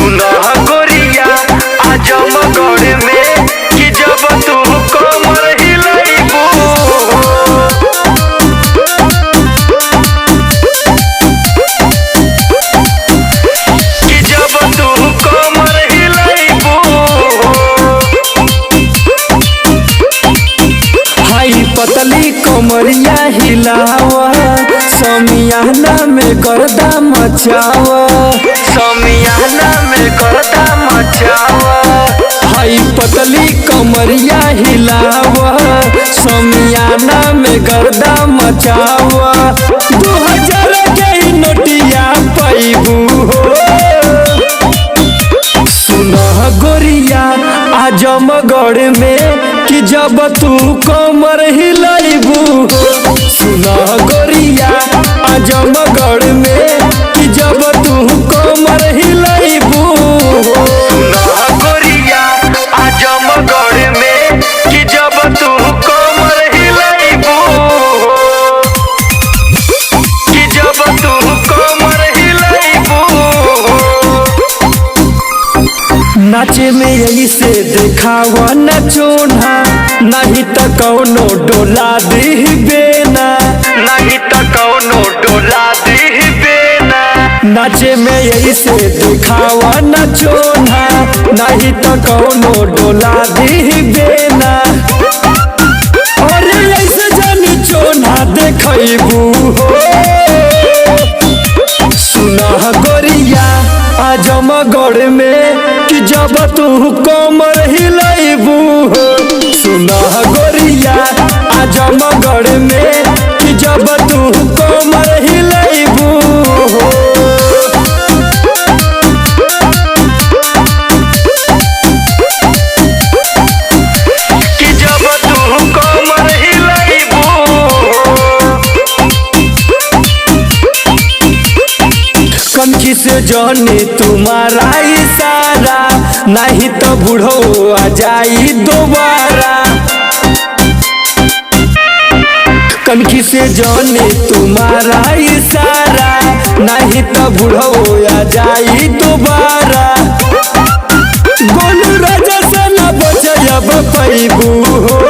सुना गोरिया आजमगढ़ में कि जब तू कमर हिलैबू कि जब तू कमर हिलैबू हाई पतली कमरिया हिलावा समियाना में गर्दा मचावा समियाना में गर्दा मचावा हाई पतली कमरिया हिलावा समियाना में गर्दा मचावा 2000 के नोटिया पैबू हो सुना गोरिया आजमगढ़ में कि जब तू कमर हिलैबू हो सुना गोरिया आजमगढ़ में कि जब तू कमर हिलैबू हो सुना गोरिया आजमगढ़ में कि जब तू कमर हिलैबू कि जब तू कमर हिलैबू नाचे में यही से देखावा नचोना नहीं तो कौनो डोला दीबेना नहीं तो कौनो डोला दीबेना नाचे में यही से देखावा नचोना नहीं तो कौनो डोला दीबेना और ऐसे जानी चोना देखैबू हो सुना गोरिया आजमगढ़ में कि जब तू कमर हिलैबू हो सुना गोरिया आजमगढ़ में कि जब तू कमर हिलैबू हो कि जब तू कमर हिलैबू कनखी से जाने तुम्हारा इशारा नहीं तो बूढ़ो आ जाई दोबारा कनखी से जाने तुम्हारा इशारा नहीं तो बूढ़ो आ जाई दोबारा गोलू राजा से न बचब पैबू हो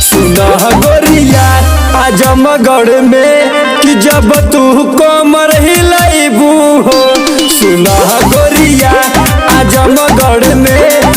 सुना गोरिया आजमगढ़ में कि जब तू कमर हिलैबू हो सुना गोरिया आजमगढ़ में